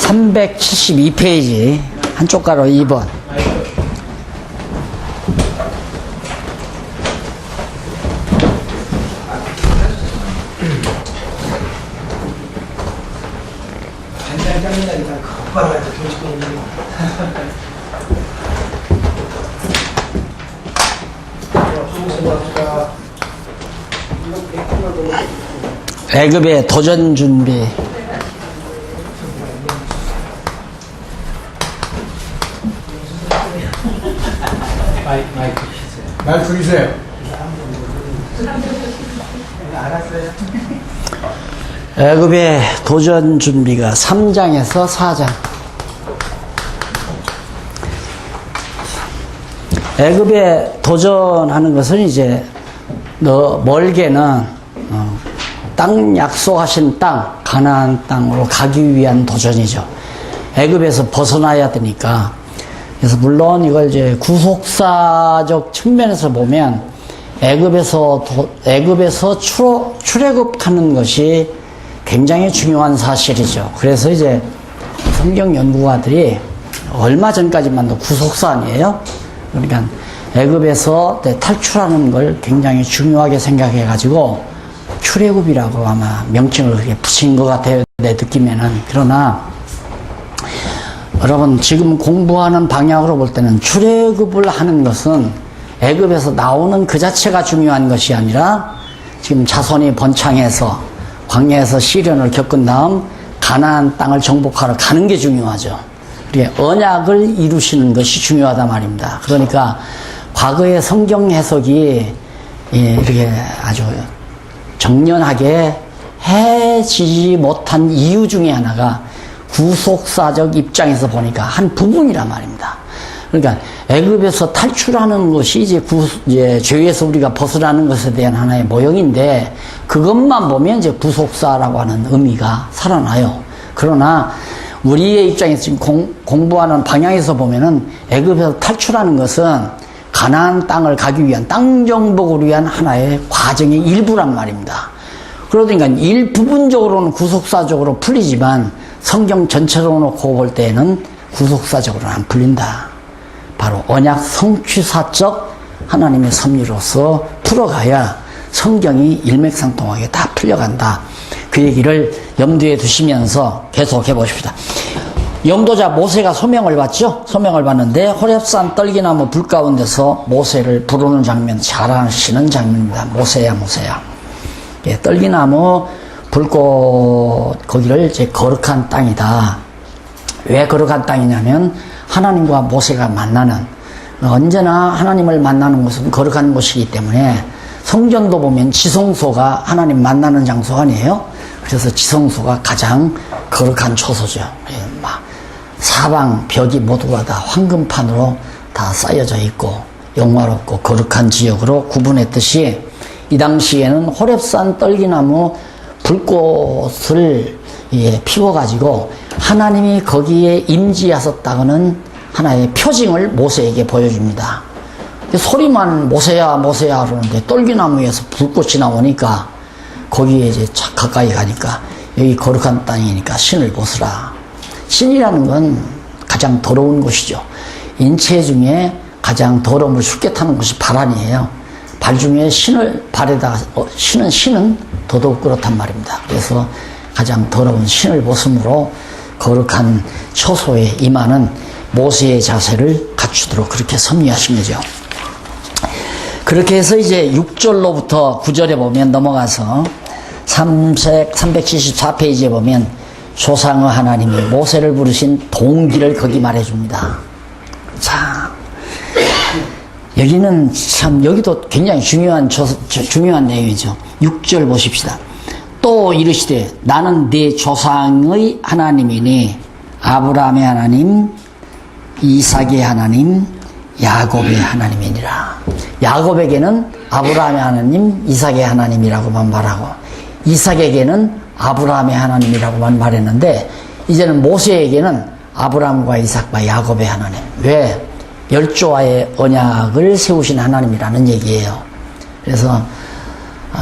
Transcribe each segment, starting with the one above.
372페이지 한쪽 가로 2번. 애급의 도전 준비. 말 줄이세요. 애급의 도전 준비가 3장에서 4장. 애급에 도전하는 것은 이제 너 멀게는 땅 약속하신 땅, 가나안 땅으로 가기 위한 도전이죠. 애급에서 벗어나야 되니까. 그래서 물론 이걸 이제 구속사적 측면에서 보면 애급에서 출애굽하는 것이 굉장히 중요한 사실이죠. 그래서 이제 성경 연구가들이 얼마 전까지만도 구속사 아니에요? 그러니까 애급에서 탈출하는 걸 굉장히 중요하게 생각해 가지고 출애굽이라고 아마 명칭을 그렇게 붙인 것 같아요, 내 느낌에는. 그러나 여러분 지금 공부하는 방향으로 볼 때는 출애굽을 하는 것은 애굽에서 나오는 그 자체가 중요한 것이 아니라 지금 자손이 번창해서 광야에서 시련을 겪은 다음 가나안 땅을 정복하러 가는 게 중요하죠. 언약을 이루시는 것이 중요하단 말입니다. 그러니까 과거의 성경 해석이 이렇게 아주 정연하게 해지지 못한 이유 중에 하나가 구속사적 입장에서 보니까 한 부분이란 말입니다. 그러니까 애굽에서 탈출하는 것이 이제 죄에서 우리가 벗어나는 것에 대한 하나의 모형인데 그것만 보면 이제 구속사라고 하는 의미가 살아나요. 그러나 우리의 입장에서 지금 공부하는 방향에서 보면은 애굽에서 탈출하는 것은 가나안 땅을 가기 위한 땅 정복을 위한 하나의 과정의 일부란 말입니다. 그러니까 일부분적으로는 구속사적으로 풀리지만 성경 전체로 놓고 볼 때에는 구속사적으로는 안 풀린다. 바로 언약 성취사적 하나님의 섭리로서 풀어가야 성경이 일맥상통하게 다 풀려간다. 그 얘기를 염두에 두시면서 계속해 보십시다. 영도자 모세가 소명을 받죠? 소명을 받는데 호렙산 떨기나무 불 가운데서 모세를 부르는 장면, 잘 아시는 장면입니다. 모세야 모세야. 예, 떨기나무 불꽃 거기를 이제 거룩한 땅이다. 왜 거룩한 땅이냐면 하나님과 모세가 만나는, 언제나 하나님을 만나는 곳은 거룩한 곳이기 때문에 성전도 보면 지성소가 하나님 만나는 장소가 아니에요. 그래서 지성소가 가장 거룩한 처소죠. 사방 벽이 모두가 다 황금판으로 다 쌓여져 있고 영화롭고 거룩한 지역으로 구분했듯이 이 당시에는 호렙산 떨기나무 불꽃을 피워가지고 하나님이 거기에 임재하셨다고는 하나의 표징을 모세에게 보여줍니다. 소리만 모세야 모세야 그러는데 떨기나무에서 불꽃이 나오니까 거기에 이제 가까이 가니까 여기 거룩한 땅이니까 신을 벗으라. 신이라는 건 가장 더러운 곳이죠. 인체 중에 가장 더러움을 쉽게 타는 것이 발 아니에요. 발 중에 신을 발에다 신은 더더욱 그렇단 말입니다. 그래서 가장 더러운 신을 벗음으로 거룩한 처소에 임하는 모세의 자세를 갖추도록 그렇게 섭리하신 거죠. 그렇게 해서 이제 6절로부터 9절에 보면 넘어가서 374페이지에 보면 조상의 하나님이 모세를 부르신 동기를 거기 말해줍니다. 자, 여기는 참, 여기도 굉장히 중요한 내용이죠. 6절 보십시다. 또 이르시되 나는 네 조상의 하나님이니 아브라함의 하나님, 이삭의 하나님, 야곱의 하나님이니라. 야곱에게는 아브라함의 하나님, 이삭의 하나님이라고만 말하고 이삭에게는 아브라함의 하나님이라고만 말했는데 이제는 모세에게는 아브라함과 이삭과 야곱의 하나님. 왜? 열조와의 언약을 세우신 하나님이라는 얘기예요. 그래서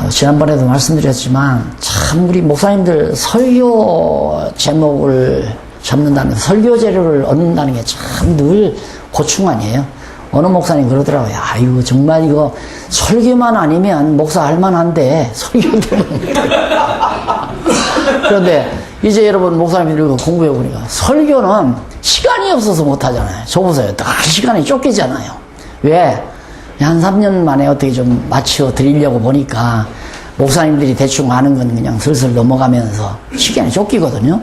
지난번에도 말씀드렸지만 참 우리 목사님들 설교 제목을 잡는다는, 설교 재료를 얻는다는 게 참 늘 고충 아니에요. 어느 목사님 그러더라고요. 아이고, 정말 이거 설교만 아니면 목사 할 만한데, 설교도. 그런데 이제 여러분 목사님들 공부해보니까 설교는 시간이 없어서 못하잖아요. 저 보세요. 다 시간이 쫓기잖아요. 왜? 한 3년 만에 어떻게 좀 맞춰 드리려고 보니까 목사님들이 대충 아는 건 그냥 슬슬 넘어가면서 시간이 쫓기거든요.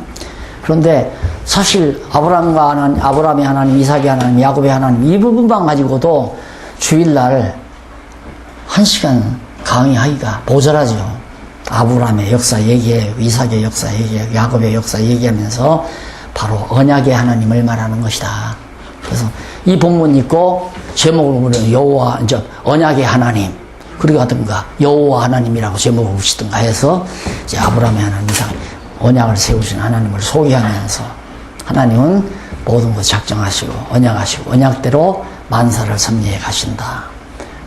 그런데 사실 아브라함의 하나님, 이삭의 하나님, 야곱의 하나님 이 부분만 가지고도 주일날 1시간 강의하기가 모자라죠. 아브라함의 역사 얘기해요. 이삭의 역사 얘기해요. 야곱의 역사 얘기하면서 바로 언약의 하나님을 말하는 것이다. 그래서 이 본문 읽고 제목을 보면 여호와, 이제 언약의 하나님, 그러가든가 여호와 하나님이라고 제목을 붙이든가 해서 이제 아브라함의 하나님, 이삭, 언약을 세우신 하나님을 소개하면서 하나님은 모든 것 작정하시고 언약하시고 언약대로 만사를 섭리해 가신다.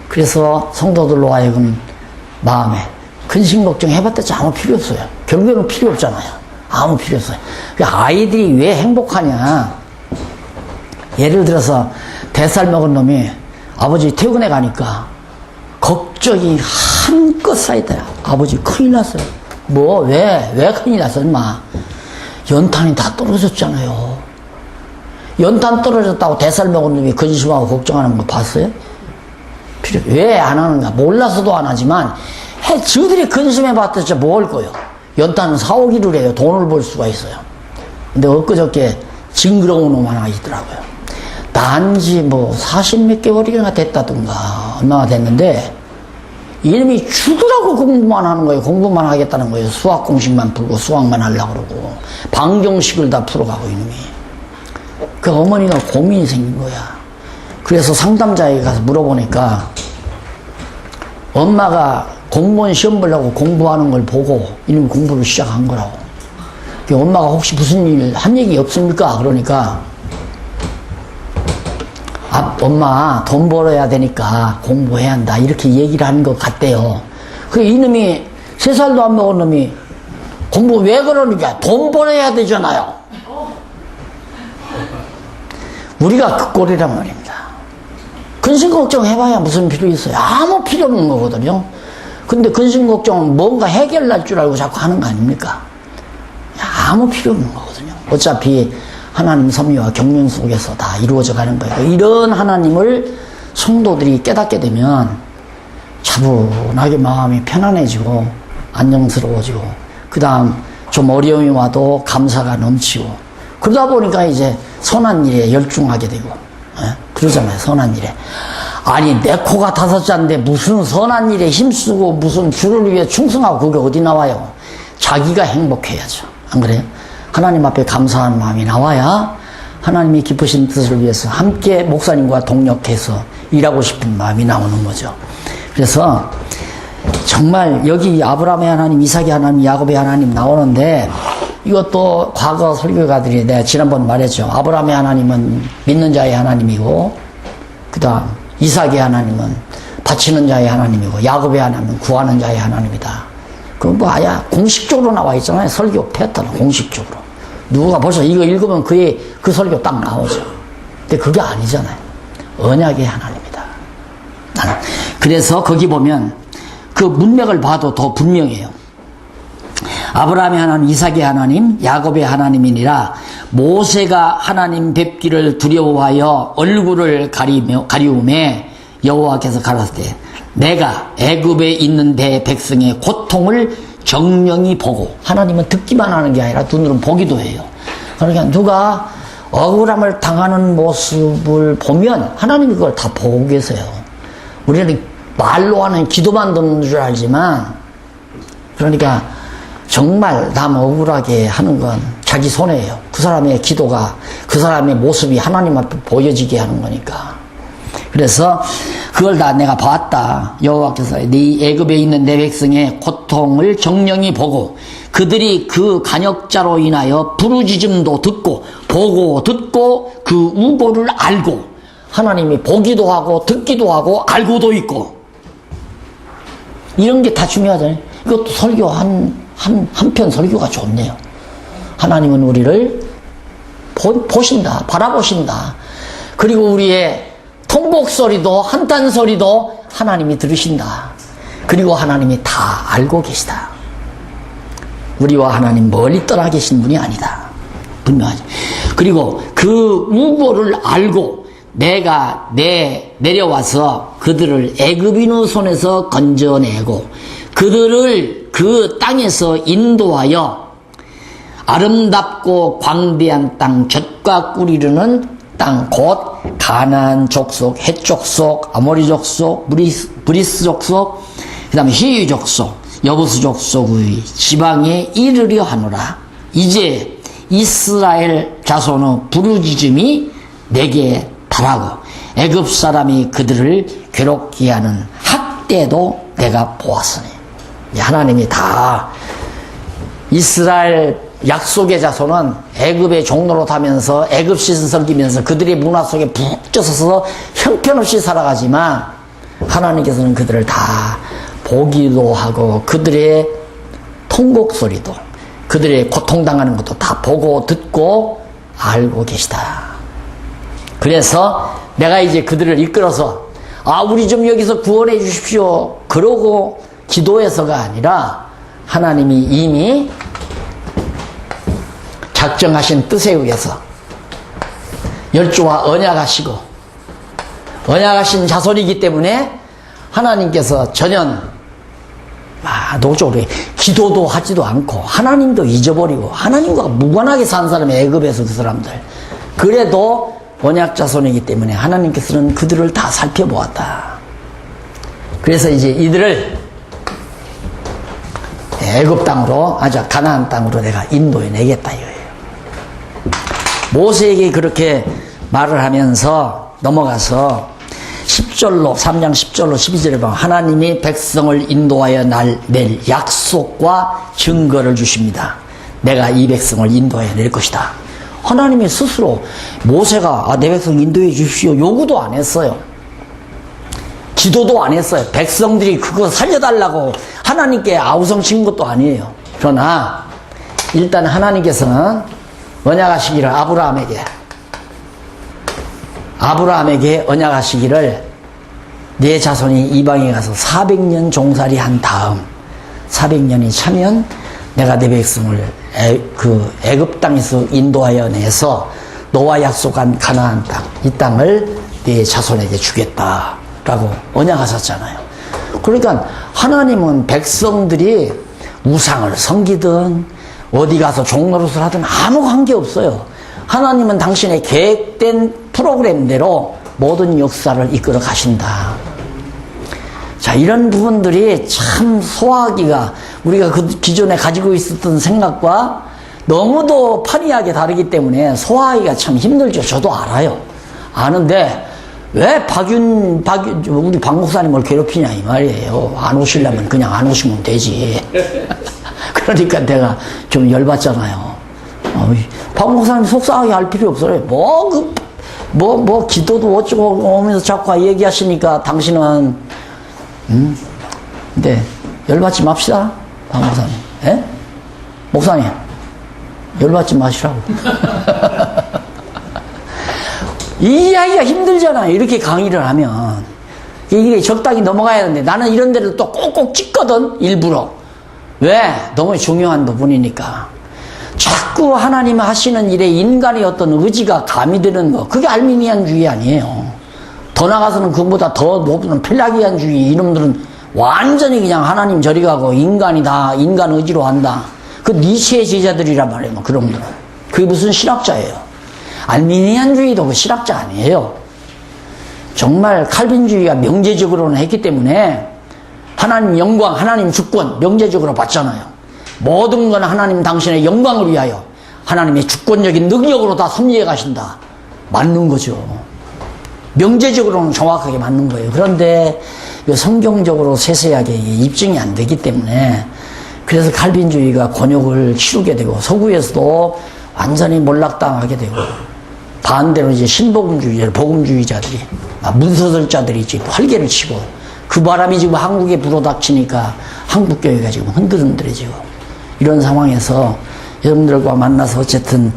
그래서 성도들로 하여금 마음에 근심 걱정 해봤자 아무 필요 없어요. 결국에는 필요 없잖아요. 아무 필요 없어요. 아이들이 왜 행복하냐. 예를 들어서 5살 먹은 놈이 아버지 퇴근해 가니까 걱정이 한껏 쌓이더라. 아버지 큰일 났어요. 뭐 왜 큰일 났어 인마. 연탄이 다 떨어졌잖아요. 연탄 떨어졌다고 5살 먹은 놈이 근심하고 걱정하는 거 봤어요? 왜 안 하는가. 몰라서도 안 하지만 저들이 근심해봤자 뭐 할 거예요. 연탄은 사오기를 해요. 돈을 벌 수가 있어요. 근데 엊그저께 징그러운 놈 하나 있더라고요. 난지 뭐 40몇 개월이나 됐다던가 얼마나 됐는데 이놈이 죽으라고 공부만 하는 거예요. 공부만 하겠다는 거예요. 수학 공식만 풀고 수학만 하려고 그러고 방정식을 다 풀어가고 이놈이. 그 어머니가 고민이 생긴 거야. 그래서 상담자에게 가서 물어보니까 엄마가 공무원 시험 보려고 공부하는 걸 보고 이놈이 공부를 시작한 거라고. 그 엄마가 혹시 무슨 일 한 얘기 없습니까? 그러니까 엄마 돈 벌어야 되니까 공부해야 한다 이렇게 얘기를 하는 것 같대요. 그 이놈이 3살도 안 먹은 놈이 공부 왜 그러니까 돈 벌어야 되잖아요. 우리가 그 꼴이란 말입니다. 근심 걱정 해봐야 무슨 필요 있어요. 아무 필요 없는 거거든요. 근데 근심 걱정은 뭔가 해결날 줄 알고 자꾸 하는 거 아닙니까? 아무 필요 없는 거거든요. 어차피 하나님 섭리와 경륜 속에서 다 이루어져 가는 거예요. 이런 하나님을 성도들이 깨닫게 되면 차분하게 마음이 편안해지고 안정스러워지고 그 다음 좀 어려움이 와도 감사가 넘치고 그러다 보니까 이제 선한 일에 열중하게 되고 그러잖아요. 선한 일에. 아니 내 코가 5자인데 무슨 선한 일에 힘쓰고 무슨 주를 위해 충성하고 그게 어디 나와요. 자기가 행복해야죠. 안 그래요? 하나님 앞에 감사하는 마음이 나와야 하나님이 기쁘신 뜻을 위해서 함께 목사님과 동력해서 일하고 싶은 마음이 나오는 거죠. 그래서 정말 여기 아브라함의 하나님, 이삭의 하나님, 야곱의 하나님 나오는데 이것도 과거 설교가들이 내가 지난번 말했죠. 아브라함의 하나님은 믿는 자의 하나님이고 그 다음 이삭의 하나님은 바치는 자의 하나님이고 야곱의 하나님은 구하는 자의 하나님이다. 그럼 뭐 아야 공식적으로 나와 있잖아요. 설교 패턴 공식적으로. 누가 벌써 이거 읽으면 그 설교 딱 나오죠. 근데 그게 아니잖아요. 언약의 하나님이다. 그래서 거기 보면 그 문맥을 봐도 더 분명해요. 아브라함의 하나님, 이삭의 하나님, 야곱의 하나님이니라. 모세가 하나님 뵙기를 두려워하여 얼굴을 가리우매 여호와께서 가라사대 내가 애굽에 있는 대 백성의 고통을 정령이 보고. 하나님은 듣기만 하는 게 아니라 눈으로 보기도 해요. 그러니까 누가 억울함을 당하는 모습을 보면 하나님이 그걸 다 보고 계세요. 우리는 말로 하는 기도만 듣는 줄 알지만 그러니까 정말 남 억울하게 하는 건 자기 손해예요. 그 사람의 기도가 그 사람의 모습이 하나님 앞에 보여지게 하는 거니까. 그래서 그걸 다 내가 봤다. 여호와께서 네 애굽에 있는 내 백성의 고통을 정령이 보고 그들이 그 간역자로 인하여 부르짖음도 듣고 보고 듣고 그 우고를 알고. 하나님이 보기도 하고 듣기도 하고 알고도 있고 이런 게 다 중요하잖아요. 이것도 설교 한 편 설교가 좋네요. 하나님은 우리를 보신다, 바라보신다. 그리고 우리의 통곡 소리도, 한탄 소리도 하나님이 들으신다. 그리고 하나님이 다 알고 계시다. 우리와 하나님 멀리 떠나 계신 분이 아니다. 분명하지. 그리고 그 우고를 알고 내가 내려와서 그들을 애굽인의 손에서 건져내고 그들을 그 땅에서 인도하여 아름답고 광대한 땅, 젖과 꿀 이르는 땅, 곧 가나안 족속, 헷 족속, 아모리 족속, 브리스 족속, 그 다음에 히위 족속, 여부스 족속의 지방에 이르려 하노라. 이제 이스라엘 자손의 부르짖음이 내게 달하고 애굽 사람이 그들을 괴롭게 하는 학대도 내가 보았으니. 하나님이 다 이스라엘 약속의 자손은 애굽의 종로로 타면서 애굽 신을 섬기면서 그들의 문화 속에 푹 젖어서 형편없이 살아가지만 하나님께서는 그들을 다 보기도 하고 그들의 통곡 소리도 그들의 고통당하는 것도 다 보고 듣고 알고 계시다. 그래서 내가 이제 그들을 이끌어서 우리 좀 여기서 구원해 주십시오 그러고 기도해서가 아니라 하나님이 이미 작정하신 뜻에 의해서 열조와 언약하시고 언약하신 자손이기 때문에 하나님께서 전혀 노조로 기도도 하지도 않고 하나님도 잊어버리고 하나님과 무관하게 산 사람이 애굽에서 그 사람들. 그래도 언약 자손이기 때문에 하나님께서는 그들을 다 살펴보았다. 그래서 이제 이들을 애굽 땅으로, 가나안 땅으로 내가 인도해 내겠다 이거예요. 모세에게 그렇게 말을 하면서 넘어가서 10절로 3장 10절로 12절에 보면 하나님이 백성을 인도하여 낼 약속과 증거를 주십니다. 내가 이 백성을 인도하여 낼 것이다. 하나님이 스스로 모세가 내 백성 인도해 주십시오 요구도 안 했어요. 기도도 안 했어요. 백성들이 그거 살려달라고 하나님께 아우성 친 것도 아니에요. 그러나 일단 하나님께서는 언약하시기를 아브라함에게 언약하시기를 내 자손이 이방에 가서 400년 종살이 한 다음 400년이 차면 내가 내 백성을 애굽 땅에서 인도하여 내서 너와 약속한 가나안 땅, 이 땅을 네 자손에게 주겠다라고 언약하셨잖아요. 그러니까 하나님은 백성들이 우상을 섬기든 어디 가서 종노릇을 하든 아무 관계 없어요. 하나님은 당신의 계획된 프로그램대로 모든 역사를 이끌어 가신다. 자, 이런 부분들이 참 소화하기가 우리가 그 기존에 가지고 있었던 생각과 너무도 판이하게 다르기 때문에 소화하기가 참 힘들죠. 저도 알아요. 아는데 왜 우리 박 목사님을 괴롭히냐 이 말이에요. 안 오시려면 그냥 안 오시면 되지. 그러니까 내가 좀 열받잖아요. 박 목사님 속상하게 할 필요 없어요. 기도도 어쩌고 오면서 자꾸 얘기하시니까 당신은, 근데 열받지 맙시다. 박 목사님. 예? 목사님. 열받지 마시라고. 이 이야기가 힘들잖아요. 이렇게 강의를 하면. 이게 적당히 넘어가야 하는데 나는 이런 데를 또 꼭꼭 찍거든, 일부러. 왜? 너무 중요한 부분이니까. 자꾸 하나님 하시는 일에 인간의 어떤 의지가 가미되는 거, 그게 알미니안주의 아니에요. 더 나가서는 그보다 더 높은 펠라기안주의, 이놈들은 완전히 그냥 하나님 저리 가고 인간이다, 인간 의지로 한다. 그 니체의 제자들이란 말이에요, 그런 분들은. 그게 무슨 실학자예요. 알미니안주의도 그 실학자 아니에요. 정말 칼빈주의가 명제적으로는 했기 때문에 하나님 영광, 하나님 주권 명제적으로 봤잖아요. 모든 건 하나님 당신의 영광을 위하여 하나님의 주권적인 능력으로 다 섭리해 가신다. 맞는 거죠. 명제적으로는 정확하게 맞는 거예요. 그런데 성경적으로 세세하게 입증이 안 되기 때문에 그래서 칼빈주의가 곤욕을 치르게 되고 서구에서도 완전히 몰락당하게 되고 반대로 이제 신복음주의자, 복음주의자들이 문서설자들이 지금 활개를 치고 그 바람이 지금 한국에 불어닥치니까 한국교회가 지금 흔들흔들해지고 이런 상황에서 여러분들과 만나서 어쨌든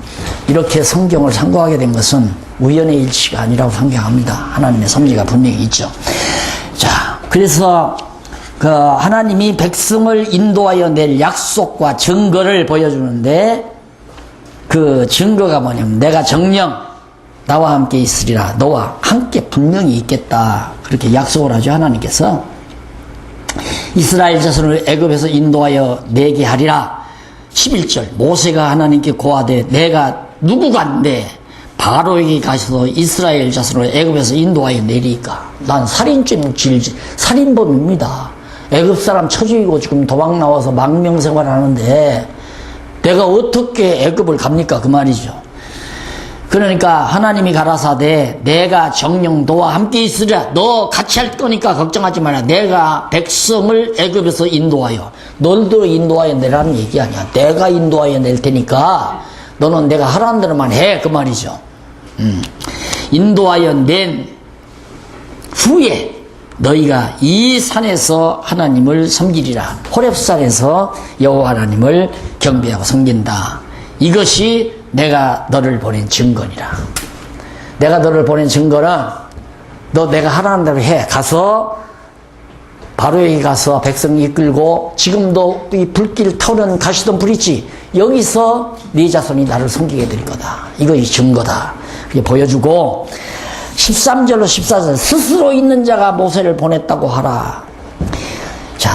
이렇게 성경을 상고하게 된 것은 우연의 일치가 아니라고 생각합니다. 하나님의 섭리가 분명히 있죠. 자, 그래서 그 하나님이 백성을 인도하여 낼 약속과 증거를 보여주는데 그 증거가 뭐냐면 내가 정녕 나와 함께 있으리라. 너와 함께 분명히 있겠다. 그렇게 약속을 하죠. 하나님께서 이스라엘 자손을 애굽에서 인도하여 내게 하리라. 11절 모세가 하나님께 고하되 내가 누구간데 바로에게 가셔서 이스라엘 자손을 애굽에서 인도하여 내리까. 난 살인죄는 살인범입니다. 애굽 사람 처죽이고 지금 도망 나와서 망명생활하는데 내가 어떻게 애굽을 갑니까? 그 말이죠. 그러니까 하나님이 가라사대 내가 정녕 너와 함께 있으리라. 너 같이 할 거니까 걱정하지 마라. 내가 백성을 애굽에서 인도하여 너희도 인도하여 내라는 얘기 아니야. 내가 인도하여 낼 테니까 너는 내가 하라는 대로만 해. 그 말이죠. 인도하여 낸 후에 너희가 이 산에서 하나님을 섬기리라. 호렙산에서 여호와 하나님을 경배하고 섬긴다. 이것이 내가 너를 보낸 증거니라. 내가 너를 보낸 증거는 너 내가 하라는 대로 해. 가서 바로에게 가서 백성 이끌고 지금도 이 불길 타오르는 가시던 불 있지. 여기서 네 자손이 나를 섬기게 될 거다. 이것이 증거다. 이렇게 보여주고 13절로 14절 스스로 있는 자가 모세를 보냈다고 하라. 자,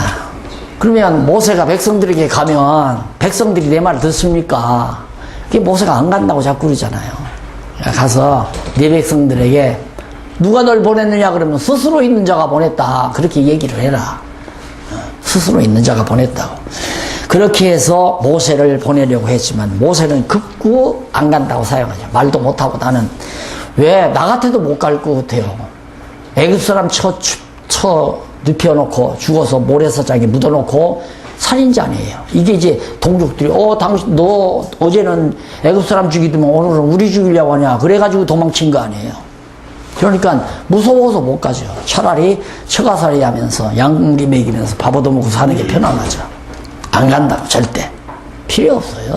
그러면 모세가 백성들에게 가면 백성들이 내 말을 듣습니까? 그게 모세가 안 간다고 자꾸 그러잖아요. 가서 네 백성들에게 누가 널 보냈느냐 그러면 스스로 있는 자가 보냈다. 그렇게 얘기를 해라. 스스로 있는 자가 보냈다고. 그렇게 해서 모세를 보내려고 했지만 모세는 극구 안 간다고 사용하죠. 말도 못하고 나는 왜 나 같아도 못 갈 것 같아요. 애굽 사람 눕혀놓고 죽어서 모래사장에 묻어놓고 살인자네요. 이게 이제 동족들이 당신 너 어제는 애굽 사람 죽이더만 오늘은 우리 죽이려고 하냐 그래가지고 도망친 거 아니에요. 그러니까 무서워서 못 가죠. 차라리 처가살이 하면서 양무리 먹이면서 밥 얻어먹고 사는 게 편안하죠. 안 간다고 절대 필요 없어요.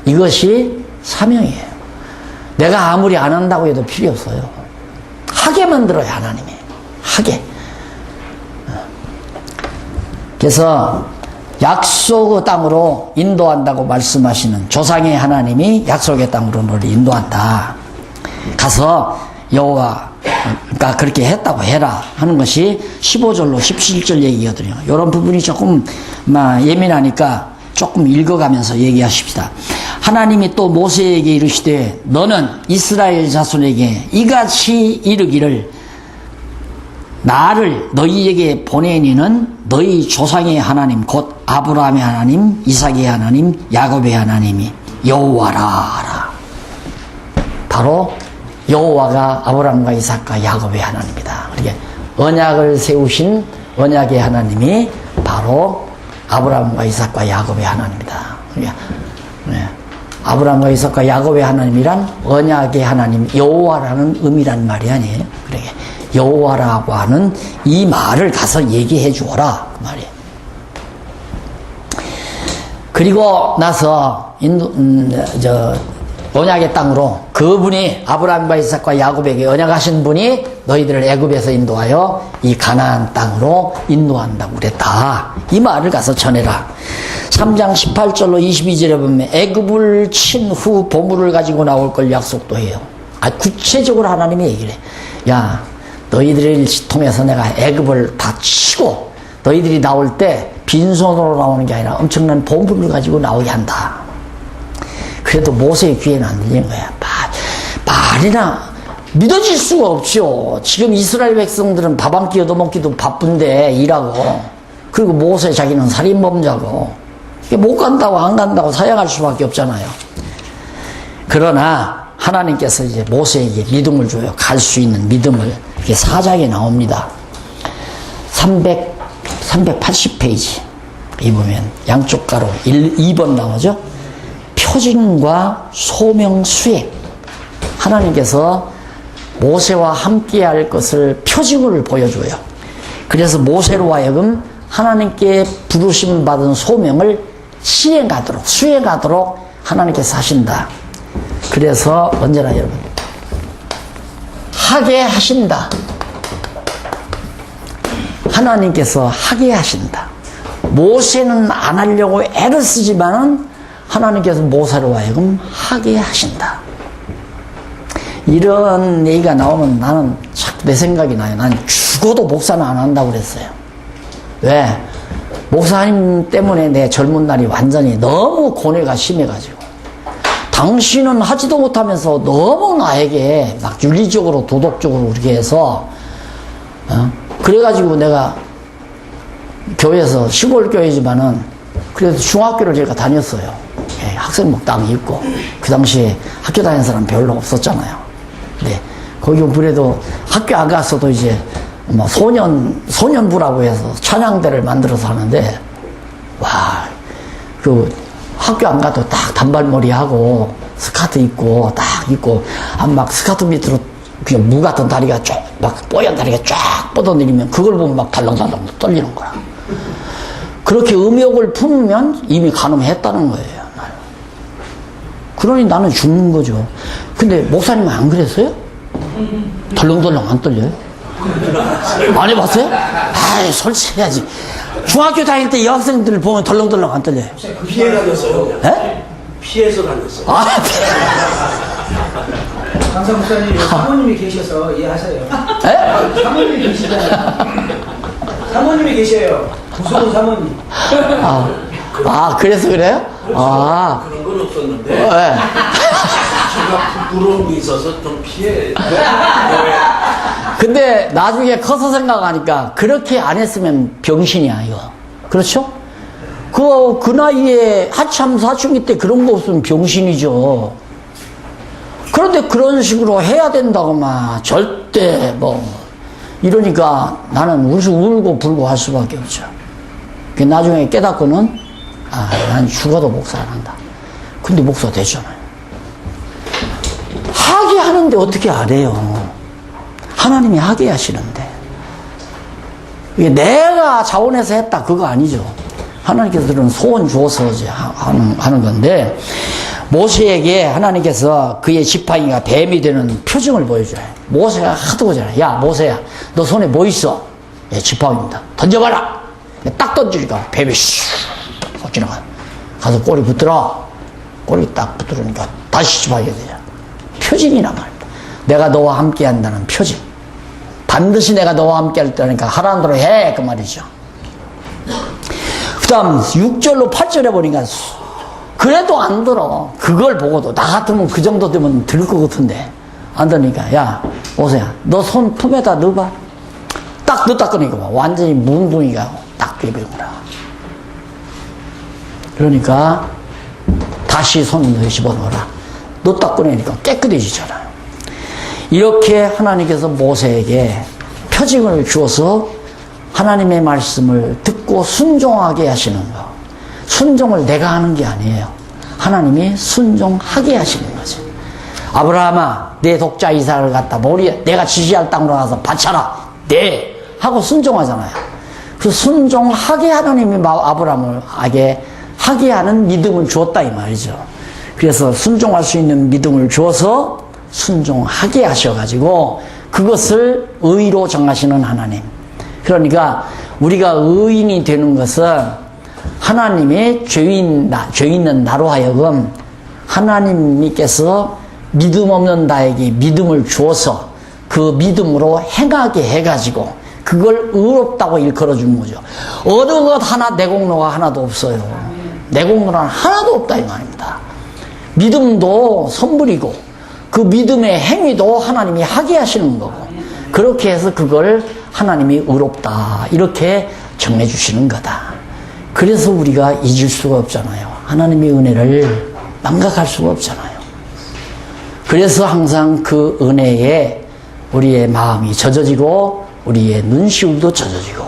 이것이 사명이에요. 내가 아무리 안 한다고 해도 필요 없어요. 하게 만들어요. 하나님이 하게. 그래서 약속의 땅으로 인도한다고 말씀하시는 조상의 하나님이 약속의 땅으로 너를 인도한다. 가서 여호와가 그렇게 했다고 해라 하는 것이 15절로 17절 얘기거든요. 이런 부분이 조금 예민하니까 조금 읽어가면서 얘기하십시다. 하나님이 또 모세에게 이르시되 너는 이스라엘 자손에게 이같이 이르기를 나를 너희에게 보내니는 너희 조상의 하나님 곧 아브라함의 하나님 이삭의 하나님 야곱의 하나님이 여호와라 하라. 바로 여호와가 아브라함과 이삭과 야곱의 하나님이다. 그렇게 언약을 세우신 언약의 하나님이 바로 아브라함과 이삭과 야곱의 하나님이다. 그러니까 아브라함과 이삭과 야곱의 하나님이란 언약의 하나님 여호와라는 의미란 말이 아니에요. 그러게 여호와라고 하는 이 말을 가서 얘기해 주어라 그 말이에요. 그리고 나서 언약의 땅으로 그분이 아브라함과 이삭과 야곱에게 언약하신 분이 너희들을 애굽에서 인도하여 이 가나안 땅으로 인도한다고 그랬다. 이 말을 가서 전해라. 3장 18절로 22절에 보면 애굽을 친 후 보물을 가지고 나올 걸 약속도 해요. 구체적으로 하나님이 얘기를 해. 야, 너희들을 통해서 내가 애굽을 다 치고 너희들이 나올 때 빈손으로 나오는 게 아니라 엄청난 보물을 가지고 나오게 한다. 그래도 모세의 귀에는 안 들리는 거야. 말이나 믿어질 수가 없죠. 지금 이스라엘 백성들은 밥 한 끼 얻어먹기도 바쁜데 일하고, 그리고 모세 자기는 살인범자고 못 간다고 안 간다고 사양할 수밖에 없잖아요. 그러나 하나님께서 이제 모세에게 믿음을 줘요. 갈 수 있는 믿음을. 이게 4장에 나옵니다. 380페이지 이 보면 양쪽 가로 2번 나오죠. 표징과 소명 수행. 하나님께서 모세와 함께 할 것을 표징을 보여줘요. 그래서 모세로 하여금 하나님께 부르심 받은 소명을 수행하도록 하나님께서 하신다. 그래서 언제나 여러분 하게 하신다. 하나님께서 하게 하신다. 모세는 안 하려고 애를 쓰지만은 하나님께서 모세로 하여금 하게 하신다. 이런 얘기가 나오면 나는 자꾸 내 생각이 나요. 난 죽어도 목사는 안 한다고 그랬어요. 왜? 목사님 때문에 내 젊은 날이 완전히 너무 고뇌가 심해가지고 당신은 하지도 못하면서 너무 나에게 막 윤리적으로 도덕적으로 그렇게 해서 그래가지고 내가 교회에서 시골 교회지만은 그래도 중학교를 제가 다녔어요. 예, 학생목당이 있고 그 당시에 학교 다니는 사람 별로 없었잖아요. 네, 거기 그래도 학교 안 갔어도 이제 뭐 소년부라고 해서 찬양대를 만들어서 하는데 와, 그 학교 안 가도 딱 단발머리 하고 스카트 입고 딱 입고 막 스카트 밑으로 그냥 무 같은 다리가 쫙 막 뽀얀 다리가 쫙 뻗어내리면 그걸 보면 막 달랑달랑 떨리는 거야. 그렇게 음욕을 품으면 이미 간음했다는 거예요. 그러니 나는 죽는 거죠. 근데 목사님은 안 그랬어요? 덜렁덜렁 안 떨려요? 안 해봤어요? 아이, 솔직히 해야지. 중학교 다닐 때 여학생들 보면 덜렁덜렁 안 떨려요? 피해 다녔어요. 에? 피해서 다녔어요. 아, 강사 목사님 사모님이 계셔서 이해하세요. 에? 사모님이 계시잖아요. 사모님이 계셔요. 무서운 사모님. 그래서 그래요? 아. 그런 건 없었는데 네. 제가 부끄러움이 있어서 좀 피해. 근데 나중에 커서 생각하니까 그렇게 안 했으면 병신이야, 이거. 그렇죠? 그 나이에 한참 사춘기 때 그런 거 없으면 병신이죠. 그런데 그런 식으로 해야 된다고 막 절대 뭐 이러니까 나는 울고 불고 할 수밖에 없죠. 나중에 깨닫고는 난 죽어도 목사 안 한다. 근데 목사 되잖아요. 하게 하는데 어떻게 안 해요? 하나님이 하게 하시는데 이게 내가 자원해서 했다 그거 아니죠. 하나님께서 그런 소원 주어서 이제 하는 건데 모세에게 하나님께서 그의 지팡이가 뱀이 되는 표징을 보여줘요. 모세가 하도 그러잖아요. 야 모세야 너 손에 뭐 있어? 예, 지팡이입니다. 던져봐라. 딱 던지니까 뱀이 슉 지나가. 가서 꼬리 붙들어. 꼬리 딱 붙들으니까 다시 지팡이가 되죠. 표징이란 말입니다. 내가 너와 함께 한다는 표징. 반드시 내가 너와 함께 할 때니까 하라는 대로 해 그 말이죠. 그 다음 6절로 8절에 보니까 그래도 안 들어. 그걸 보고도 나 같으면 그 정도 되면 들을 것 같은데 안 들으니까 야 오세야 너 손 품에다 넣어봐. 딱 넣었다 꺼니까 완전히 뭉둥이가 딱 되버리구나. 그러니까 다시 손을 집어넣어라. 넣었다 꺼내니까 깨끗해지잖아요. 이렇게 하나님께서 모세에게 표징을 주어서 하나님의 말씀을 듣고 순종하게 하시는 거. 순종을 내가 하는 게 아니에요. 하나님이 순종하게 하시는 거지. 아브라함아, 내 독자 이삭을 갖다 내가 지시할 땅으로 가서 바쳐라. 네. 하고 순종하잖아요. 그 순종하게 하나님이 아브라함을 하게 하는 믿음을 주었다 이 말이죠. 그래서 순종할 수 있는 믿음을 주어서 순종하게 하셔가지고 그것을 의로 정하시는 하나님. 그러니까 우리가 의인이 되는 것은 하나님의 죄인은 나로 하여금 하나님께서 믿음 없는 나에게 믿음을 주어서 그 믿음으로 행하게 해가지고 그걸 의롭다고 일컬어주는 거죠. 어느 것 하나 내 공로가 하나도 없어요. 내 공로는 하나도 없다 이 말입니다. 믿음도 선물이고 그 믿음의 행위도 하나님이 하게 하시는 거고 그렇게 해서 그걸 하나님이 의롭다 이렇게 정해주시는 거다. 그래서 우리가 잊을 수가 없잖아요. 하나님의 은혜를 망각할 수가 없잖아요. 그래서 항상 그 은혜에 우리의 마음이 젖어지고 우리의 눈시울도 젖어지고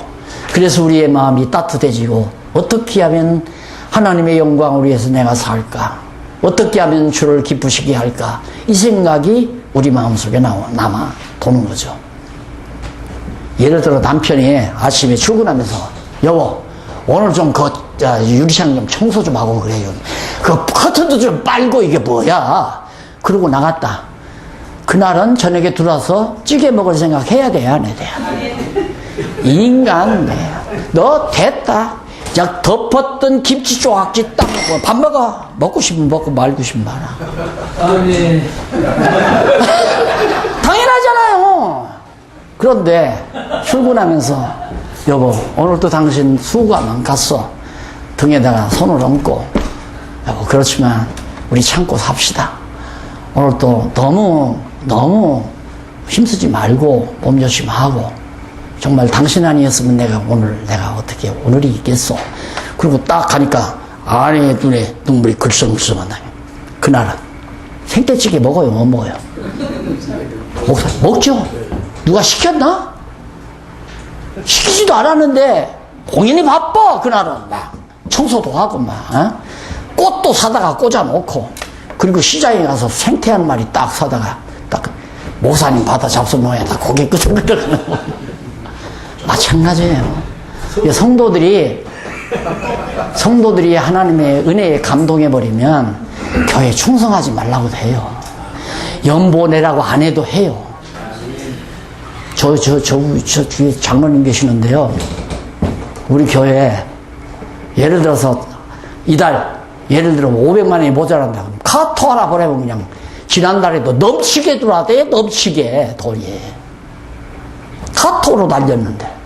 그래서 우리의 마음이 따뜻해지고 어떻게 하면 하나님의 영광을 위해서 내가 살까? 어떻게 하면 주를 기쁘시게 할까? 이 생각이 우리 마음속에 남아 도는 거죠. 예를 들어 남편이 아침에 출근하면서 여보 오늘 좀 유리창 좀 청소 좀 하고 그래요. 그 커튼도 좀 빨고 이게 뭐야? 그러고 나갔다. 그날은 저녁에 들어와서 찌개 먹을 생각 해야 돼야 안 해야 돼? 인간, 너 됐다. 야, 덮었던 김치 조각지 딱 먹고 밥 먹어. 먹고 싶으면 먹고 말고 싶으면 말아. 아, 네. 당연하잖아요. 그런데 출근하면서 여보 오늘도 당신 수고만 갔어. 등에다가 손을 얹고 여보 그렇지만 우리 참고 삽시다. 오늘 또 너무 힘쓰지 말고 몸조심하고 정말 당신 아니었으면 내가 어떻게 오늘이 있겠어. 그리고 딱 가니까 아내 눈에 눈물이 글썽글썽한다. 그날은 생태찌개 먹어요 못 먹어요? 먹죠. 누가 시켰나? 시키지도 않았는데 본인이 바빠. 그날은 막 청소도 하고 막 꽃도 사다가 꽂아놓고 그리고 시장에 가서 생태한 마리 딱 사다가 딱 모사님 바다 잡숴놓아야 다 고개 끄덕끄덕하는 거. 마찬가지예요. 성도들이 하나님의 은혜에 감동해버리면 교회에 충성하지 말라고도 해요. 연보 내라고 안 해도 해요. 저 뒤에 장로님 계시는데요. 우리 교회에 예를 들어서 이달 예를 들어 500만 원이 모자란다 그러면 카톡 하나 보내면 그냥 지난달에도 넘치게 들어왔대. 넘치게 돈이 카톡으로 날렸는데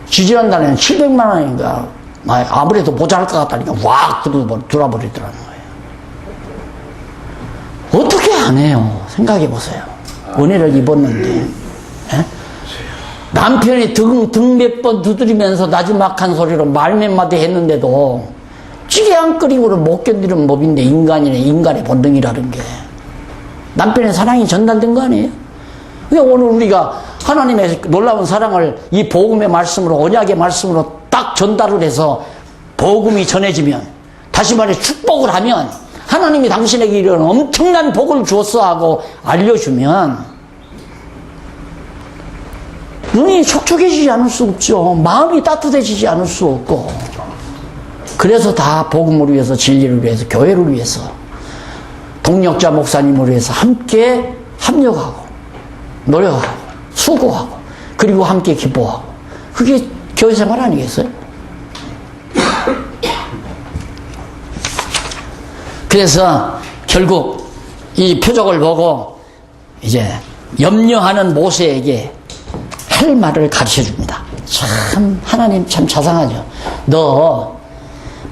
지지난달에는 700만 원인가 아무래도 모자랄 것 같다니까 확 들어버리더라는 거예요. 어떻게 안 해요? 생각해 보세요. 은혜를 입었는데 남편이 등 몇 번 두드리면서 나지막한 소리로 말 몇 마디 했는데도 찌개 안 끓이고는 못 견디는 법인데 인간의 본능이라는 게 남편의 사랑이 전달된 거 아니에요? 근데 오늘 우리가 하나님의 놀라운 사랑을 이 복음의 말씀으로 언약의 말씀으로 딱 전달을 해서 복음이 전해지면 다시 말해 축복을 하면 하나님이 당신에게 이런 엄청난 복을 주었어 하고 알려주면 눈이 촉촉해지지 않을 수 없죠. 마음이 따뜻해지지 않을 수 없고 그래서 다 복음을 위해서 진리를 위해서 교회를 위해서 동력자 목사님을 위해서 함께 합력하고 노력하고 수고하고 그리고 함께 기뻐하고 그게 교회 생활 아니겠어요? 그래서 결국 이 표적을 보고 이제 염려하는 모세에게 할 말을 가르쳐 줍니다. 참 하나님 참 자상하죠. 너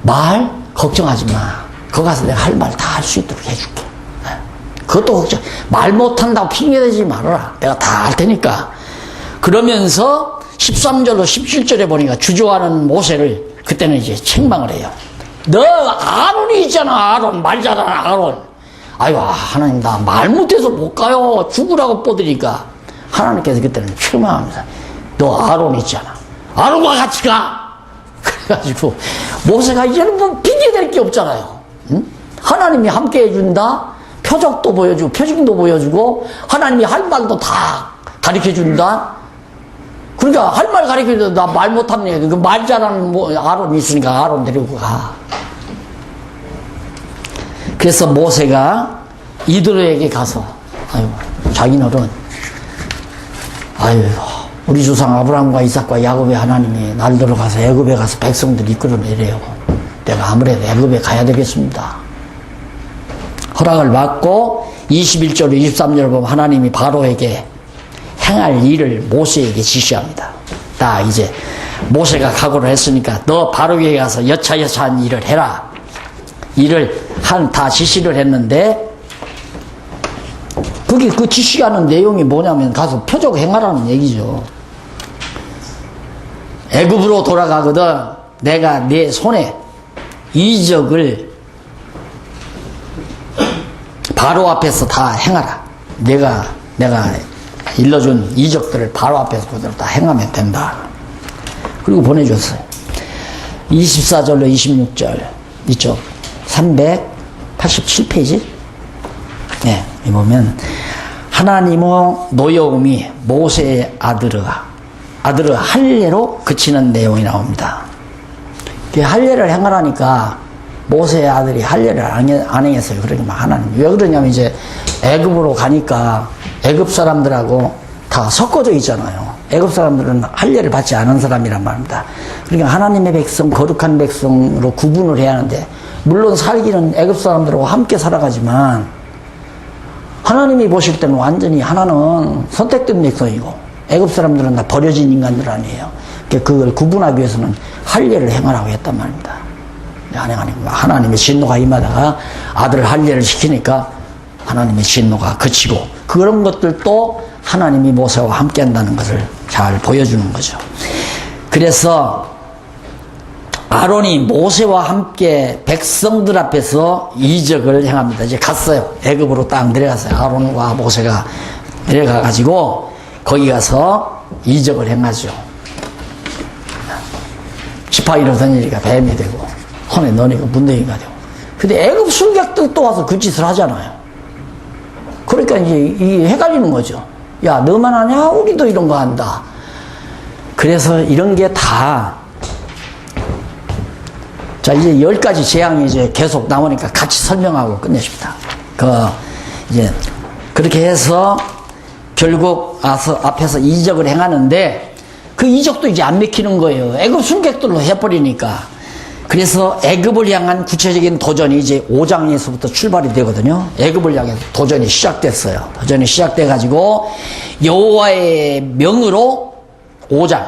말 걱정하지 마. 거기 가서 내가 할 말 다 할 수 있도록 해줄게. 그것도 걱정. 말 못한다고 핑계대지 말아라. 내가 다 할 테니까. 그러면서 13절로 17절에 보니까 주저하는 모세를 그때는 이제 책망을 해요. 너 아론이 있잖아. 아론 말 잘하는 아론. 아유 하나님 나 말 못해서 못 가요. 죽으라고 뻗으니까 하나님께서 그때는 책망합니다. 너 아론 있잖아. 아론과 같이 가. 그래가지고 모세가 이제는 뭐 핑계댈 게 없잖아요. 응? 하나님이 함께 해준다. 표적도 보여주고 표징도 보여주고 하나님이 할 말도 다 가르쳐준다. 그러니까 할 말 가르쳐줘도 나 말 못하네. 그 말 잘하는 아론이 있으니까 아론 데리고 가. 그래서 모세가 이들에게 가서 아유 자기네는 아유 우리 조상 아브라함과 이삭과 야곱의 하나님이 날 들어가서 애굽에 가서 백성들 이끌어내래요. 내가 아무래도 애굽에 가야 되겠습니다. 허락을 받고 21절 23절을 보면 하나님이 바로에게 행할 일을 모세에게 지시합니다. 나 이제 모세가 각오를 했으니까 너 바로에게 가서 여차여차한 일을 해라. 일을 다 지시를 했는데 그게 그 지시하는 내용이 뭐냐면 가서 표적 행하라는 얘기죠. 애굽으로 돌아가거든 내가 내 손에 이적을 바로 앞에서 다 행하라. 내가 일러준 이적들을 바로 앞에서 그대로 다 행하면 된다. 그리고 보내줬어요. 24절로 26절 이쪽 387페이지 네, 보면 하나님의 노여움이 모세의 아들의 할례로 그치는 내용이 나옵니다. 할례를 행하라니까 모세의 아들이 할례를 안 행했어요. 그러니까 하나님 왜 그러냐면 이제 애굽으로 가니까 애굽 사람들하고 다 섞어져 있잖아요. 애굽 사람들은 할례를 받지 않은 사람이란 말입니다. 그러니까 하나님의 백성, 거룩한 백성으로 구분을 해야 하는데, 물론 살기는 애굽 사람들하고 함께 살아가지만 하나님이 보실 때는 완전히 하나는 선택된 백성이고 애굽 사람들은 다 버려진 인간들 아니에요. 그걸 구분하기 위해서는 할례를 행하라고 했단 말입니다. 안 행하니까 하나님의 진노가 임하다가 아들 할례를 시키니까 하나님의 진노가 그치고, 그런 것들도 하나님이 모세와 함께 한다는 것을 잘 보여주는 거죠. 그래서 아론이 모세와 함께 백성들 앞에서 이적을 행합니다. 이제 갔어요. 애굽으로 딱 내려갔어요. 아론과 모세가 내려가 가지고 거기 가서 이적을 행하죠. 지팡이로 던지니까 뱀이 되고 손에 넣으니까 문둥이가 되고. 근데 애굽 술객들 또 와서 그 짓을 하잖아요. 그러니까 이제 이게 헷갈리는 거죠. 야, 너만 하냐? 우리도 이런 거 한다. 그래서 이런 게 다, 자, 이제 10가지 재앙이 이제 계속 나오니까 같이 설명하고 끝내십니다. 이제, 그렇게 해서 결국 앞에서 이적을 행하는데, 그 이적도 이제 안 맥히는 거예요. 애굽 순객들로 해버리니까. 그래서 애굽을 향한 구체적인 도전이 이제 5장에서부터 출발이 되거든요. 애굽을 향해서 도전이 시작됐어요. 도전이 시작돼가지고 여호와의 명으로 5장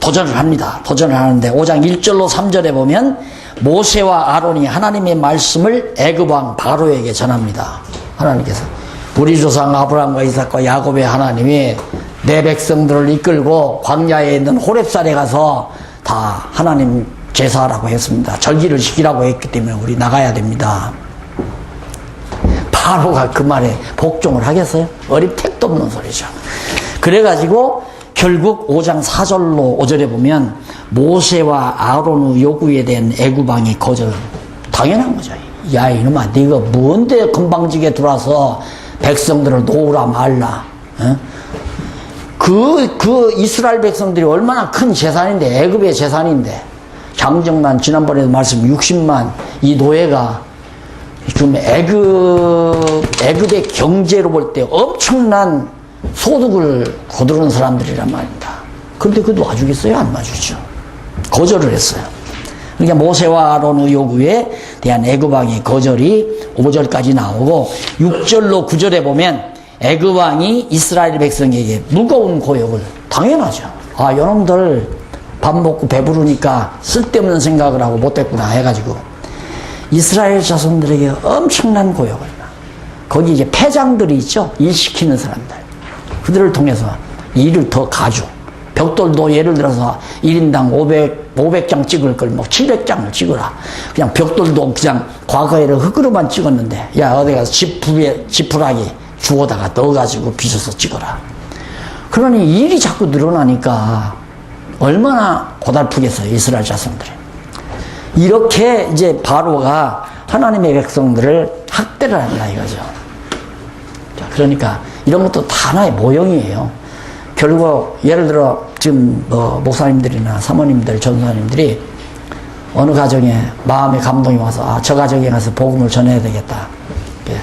도전을 합니다. 도전을 하는데 5장 1절로 3절에 보면 모세와 아론이 하나님의 말씀을 애굽 왕 바로에게 전합니다. 하나님께서 우리 조상 아브라함과 이삭과 야곱의 하나님이 내 백성들을 이끌고 광야에 있는 호렙산에 가서 다 하나님 제사하라고 했습니다. 절기를 지키라고 했기 때문에 우리 나가야 됩니다. 바로가 그 말에 복종을 하겠어요? 어린 택도 없는 소리죠. 그래가지고 결국 5장 4절로 5절에 보면 모세와 아론의 요구에 대한 애굽 왕의 거절, 당연한 거죠. 야, 이놈아, 네가 뭔데 건방지게 들어와서 백성들을 놓으라 말라. 어? 그 이스라엘 백성들이 얼마나 큰 재산인데, 애굽의 재산인데, 장정만 지난번에도 말씀 60만 이 노예가 지금 애굽의 경제로 볼 때 엄청난 소득을 거두는 사람들이란 말입니다. 그런데 그 놔주겠어요? 안 놔주죠. 거절을 했어요. 그러니까 모세와 아론의 요구에 대한 애굽 왕의 거절이 5절까지 나오고 6절로 9절에 보면 애굽 왕이 이스라엘 백성에게 무거운 고역을, 당연하죠. 아, 여러분들 밥 먹고 배부르니까 쓸데없는 생각을 하고 못됐구나 해가지고 이스라엘 자손들에게 엄청난 고역을, 거기 이제 패장들이 있죠. 일 시키는 사람들, 그들을 통해서 일을 더 가죠. 벽돌도 예를 들어서 1인당 500장 찍을 걸 뭐 700장을 찍어라. 그냥 벽돌도 그냥 과거에는 흙으로만 찍었는데, 야, 어디 가서 지푸라기 주워다가 넣어가지고 빚어서 찍어라. 그러니 일이 자꾸 늘어나니까 얼마나 고달프겠어요, 이스라엘 자손들이. 이렇게 이제 바로가 하나님의 백성들을 학대를 한다 이거죠. 자, 그러니까 이런 것도 다 하나의 모형이에요. 결국 예를 들어 지금 목사님들이나 사모님들, 전사님들이 어느 가정에 마음의 감동이 와서, 아, 저 가정에 가서 복음을 전해야 되겠다.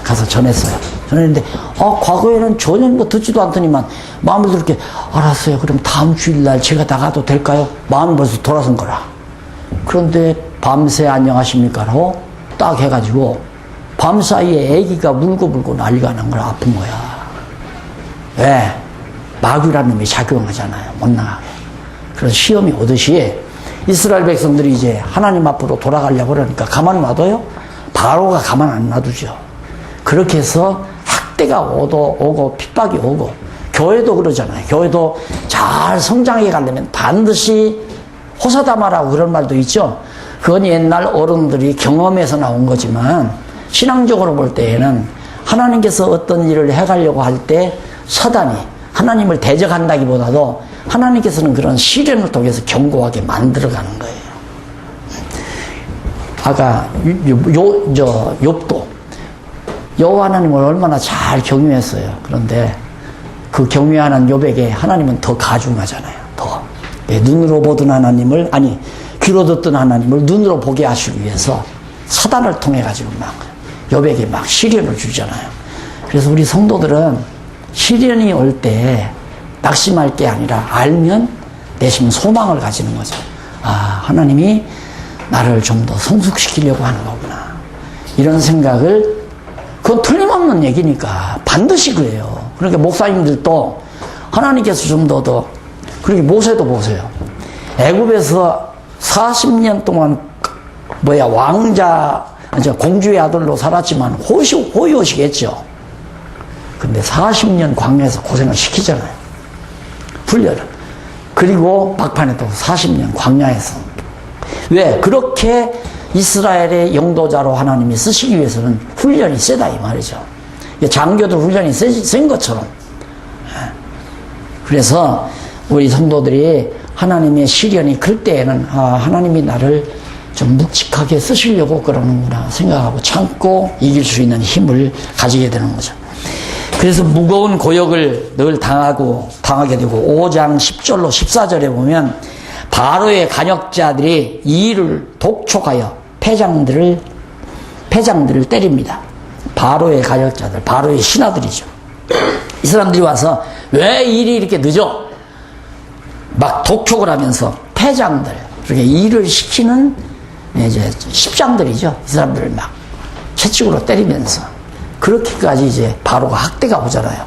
가서 전했어요. 전했는데 과거에는 전혀 뭐 듣지도 않더니만 마음을 그렇게, 알았어요. 그럼 다음 주일날 제가 나가도 될까요? 마음이 벌써 돌아선 거라. 그런데 밤새 안녕하십니까라고 딱 해가지고 밤사이에 아기가 울고불고 난리가 난 거라. 아픈 거야. 왜? 마귀라는 놈이 작용하잖아요. 못 나가게. 그래서 시험이 오듯이 이스라엘 백성들이 이제 하나님 앞으로 돌아가려고 그러니까 가만 놔둬요? 바로가 가만 안 놔두죠. 그렇게 해서 학대가 오고 핍박이 오고, 교회도 그러잖아요. 교회도 잘 성장해 가려면 반드시 호사다마라고 그런 말도 있죠. 그건 옛날 어른들이 경험에서 나온 거지만 신앙적으로 볼 때에는 하나님께서 어떤 일을 해가려고 할 때 사단이 하나님을 대적한다기보다도 하나님께서는 그런 시련을 통해서 견고하게 만들어가는 거예요. 아까 욥도 여호와 하나님을 얼마나 잘 경유했어요. 그런데 그 경유하는 욥에게 하나님은 더 가중하잖아요. 더. 눈으로 보던 하나님을, 아니 귀로 듣던 하나님을 눈으로 보게 하시기 위해서 사단을 통해 가지고 막 여백에 막 시련을 주잖아요. 그래서 우리 성도들은 시련이 올 때 낙심할 게 아니라 알면 내심 소망을 가지는 거죠. 아, 하나님이 나를 좀 더 성숙시키려고 하는 거구나. 이런 생각을, 그건 틀림없는 얘기니까 반드시 그래요. 그러니까 목사님들도 하나님께서 좀 더, 그렇게 모세도 보세요. 애굽에서 40년 동안 왕자, 공주의 아들로 살았지만 호의호식했죠. 근데 40년 광야에서 고생을 시키잖아요. 훈련을. 그리고 막판에 또 40년 광야에서. 왜? 그렇게 이스라엘의 영도자로 하나님이 쓰시기 위해서는 훈련이 세다 이 말이죠. 장교들 훈련이 센 것처럼. 그래서 우리 성도들이 하나님의 시련이 클 때에는 하나님이 나를 좀 묵직하게 쓰시려고 그러는구나 생각하고 참고 이길 수 있는 힘을 가지게 되는 거죠. 그래서 무거운 고역을 늘 당하게 되고 5장 10절로 14절에 보면 바로의 간역자들이 이 일을 독촉하여 패장들을 때립니다. 바로의 간역자들, 바로의 신하들이죠. 이 사람들이 와서 왜 일이 이렇게 늦어? 막 독촉을 하면서 패장들, 그렇게 일을 시키는 이제 십장들이죠. 이 사람들을 막 채찍으로 때리면서 그렇게까지 이제 바로가 학대가 오잖아요.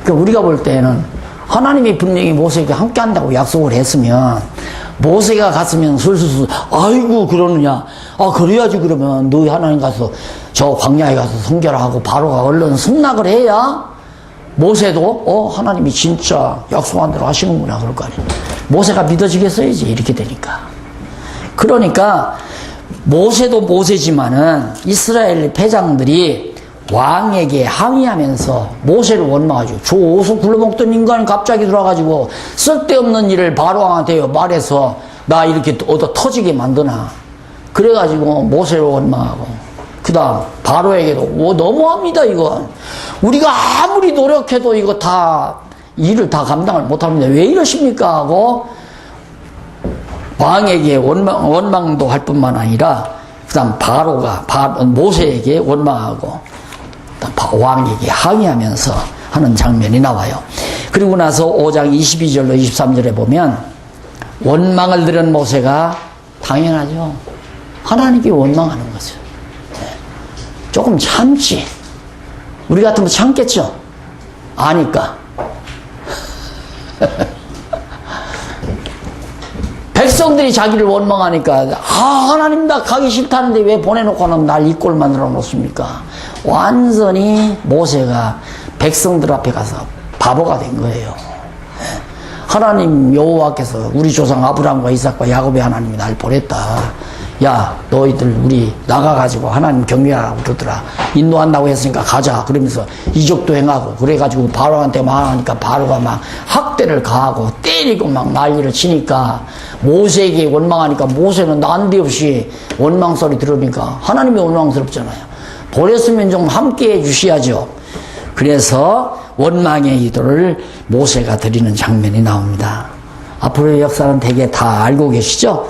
그러니까 우리가 볼 때는 하나님이 분명히 모세에게 함께 한다고 약속을 했으면 모세가 갔으면 술술술 아이고 그러느냐, 그래야지. 그러면 너희 하나님 가서 저 광야에 가서 성결하고 바로가 얼른 승낙을 해야 모세도 하나님이 진짜 약속한 대로 하시는구나 그럴 거 아니에요. 모세가 믿어지겠어야지 이렇게 되니까. 그러니까 모세도 모세지만은 이스라엘 패장들이 왕에게 항의하면서 모세를 원망하죠. 저 어디서 굴러먹던 인간이 갑자기 들어와가지고 쓸데없는 일을 바로왕한테 말해서 나 이렇게 얻어 터지게 만드나. 그래가지고 모세를 원망하고, 그 다음 바로에게도 너무합니다 이건. 우리가 아무리 노력해도 이거 다 일을 다 감당을 못합니다. 왜 이러십니까 하고 왕에게 원망도 할 뿐만 아니라 그 다음 바로가 모세에게 원망하고 왕에게 항의하면서 하는 장면이 나와요. 그리고 나서 5장 22절로 23절에 보면 원망을 들은 모세가 당연하죠. 하나님이 원망하는 거죠. 조금 참지. 우리 같으면 참겠죠. 아니까. 백성들이 자기를 원망하니까 하나님 나 가기 싫다는데 왜 보내놓고는 날 이 꼴 만들어 놓습니까? 완전히 모세가 백성들 앞에 가서 바보가 된 거예요. 하나님 여호와께서 우리 조상 아브라함과 이삭과 야곱의 하나님이 날 보냈다. 야 너희들 우리 나가가지고 하나님 경외하라고 그러더라. 인도한다고 했으니까 가자. 그러면서 이적도 행하고 그래가지고 바로한테 말하니까 바로가 막 학대를 가하고 때리고 막 난리를 치니까 모세에게 원망하니까 모세는 난데없이 원망 소리 들으니까 하나님이 원망스럽잖아요. 보냈으면 좀 함께 해 주셔야죠. 그래서 원망의 기도를 모세가 드리는 장면이 나옵니다. 앞으로의 역사는 대개 다 알고 계시죠?